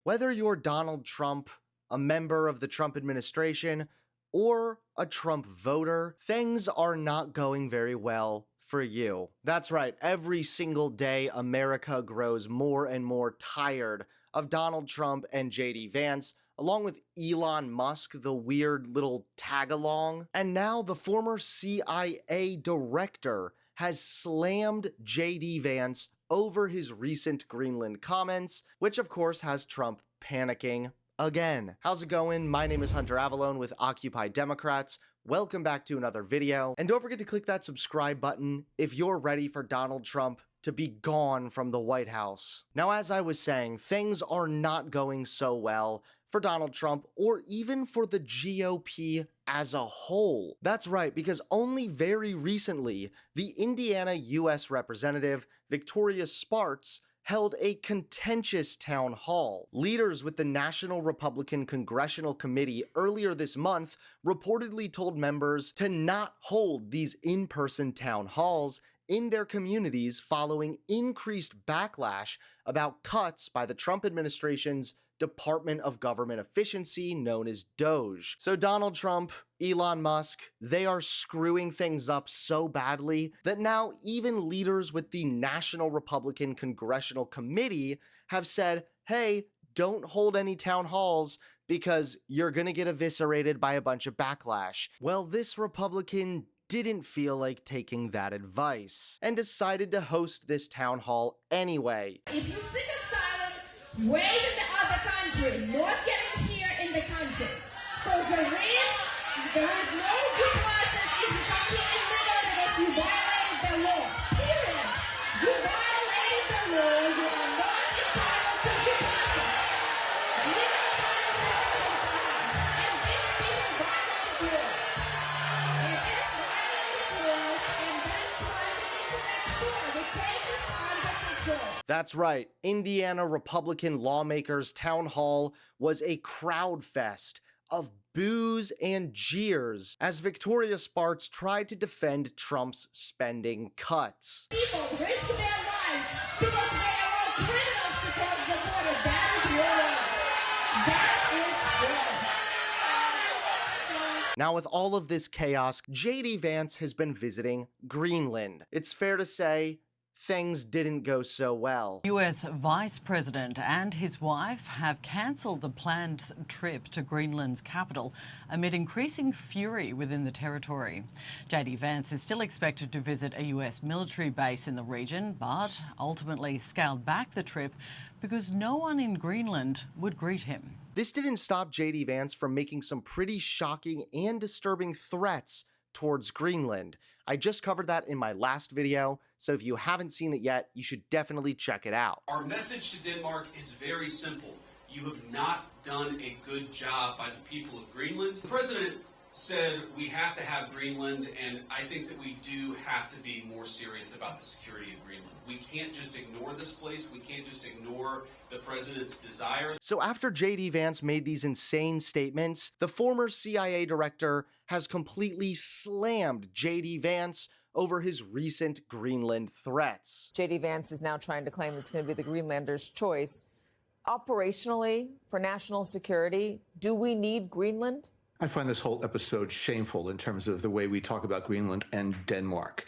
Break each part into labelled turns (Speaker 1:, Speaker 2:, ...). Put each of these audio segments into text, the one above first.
Speaker 1: Whether you're Donald Trump, a member of the Trump administration, or a Trump voter, things are not going very well for you. That's right, every single day America grows more and more tired of Donald Trump and JD Vance, along with Elon Musk, the weird little tag-along. And now the former CIA director has slammed JD Vance over his recent Greenland comments, which of course has Trump panicking again. How's it going? My name is Hunter Avalone with Occupy Democrats. Welcome back to another video, and don't forget to click that subscribe button if you're ready for Donald Trump to be gone from the White House. Now, as I was saying, things are not going so well for Donald Trump or even for the GOP as a whole. That's right, because only very recently, the Indiana U.S. Representative Victoria Spartz held a contentious town hall. Leaders with the National Republican Congressional Committee earlier this month reportedly told members to not hold these in-person town halls in their communities following increased backlash about cuts by the Trump administration's Department of Government Efficiency, known as DOGE. So Donald Trump, Elon Musk, they are screwing things up so badly that now even leaders with the National Republican Congressional Committee have said, hey, don't hold any town halls because you're gonna get eviscerated by a bunch of backlash. Well, this Republican didn't feel like taking that advice and decided to host this town hall anyway.
Speaker 2: If you seek asylum way in the other country, not getting here in the country. So there is no due process if you come here illegally because you violated the law. Period. You violated the law. You are not entitled to due process. Legal violation is a crime. And these people violated laws. It is violated laws, and that's why we need to make sure we take this under control.
Speaker 1: That's right, Indiana Republican lawmakers' town hall was a crowd fest of boos and jeers as Victoria Spartz tried to defend Trump's spending cuts.
Speaker 2: People risk their lives because they allow criminals to cross the border. That is wrong. That is wrong.
Speaker 1: Now, with all of this chaos, JD Vance has been visiting Greenland. It's fair to say things didn't go so well.
Speaker 3: US Vice President and his wife have cancelled a planned trip to Greenland's capital amid increasing fury within the territory. JD Vance is still expected to visit a US military base in the region, but ultimately scaled back the trip because no one in Greenland would greet him.
Speaker 1: This didn't stop JD Vance from making some pretty shocking and disturbing threats towards Greenland. I just covered that in my last video, so if you haven't seen it yet, you should definitely check it out.
Speaker 4: Our message to Denmark is very simple. You have not done a good job by the people of Greenland. The president said we have to have Greenland, and I think that we do have to be more serious about the security of Greenland. We can't just ignore this place. We can't just ignore the president's desires.
Speaker 1: So after JD Vance made these insane statements, the former CIA director has completely slammed JD Vance over his recent Greenland threats.
Speaker 5: JD Vance is now trying to claim it's going to be the Greenlanders' choice. Operationally, for national security, do we need Greenland?
Speaker 6: I find this whole episode shameful in terms of the way we talk about Greenland and Denmark.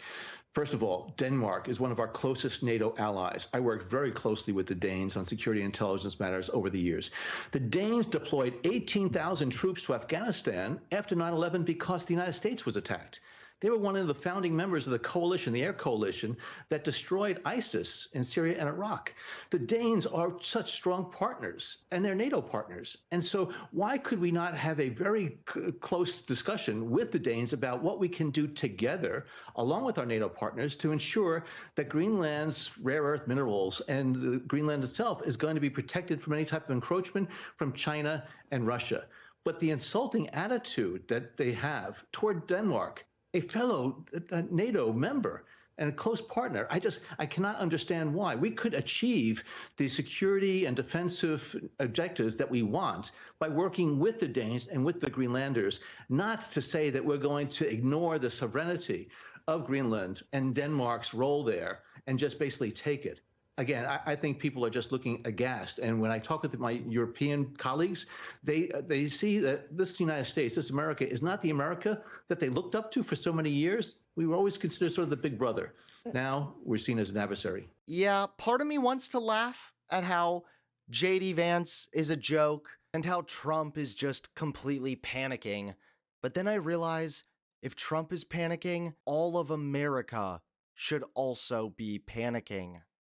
Speaker 6: First of all, Denmark is one of our closest NATO allies. I worked very closely with the Danes on security and intelligence matters over the years. The Danes deployed 18,000 troops to Afghanistan after 9/11 because the United States was attacked. They were one of the founding members of the coalition, the air coalition, that destroyed ISIS in Syria and Iraq. The Danes are such strong partners, and they're NATO partners. And so why could we not have a very close discussion with the Danes about what we can do together, along with our NATO partners, to ensure that Greenland's rare earth minerals and Greenland itself is going to be protected from any type of encroachment from China and Russia. But the insulting attitude that they have toward Denmark, a fellow NATO member and a close partner, I cannot understand why. We could achieve the security and defensive objectives that we want by working with the Danes and with the Greenlanders, not to say that we're going to ignore the sovereignty of Greenland and Denmark's role there and just basically take it. Again, I think people are just looking aghast. And when I talk with my European colleagues, they see that this United States, this America, is not the America that they looked up to for so many years. We were always considered sort of the big brother. Now we're seen as an adversary.
Speaker 1: Yeah, part of me wants to laugh at how JD Vance is a joke and how Trump is just completely panicking. But then I realize if Trump is panicking, all of America should also be panicking.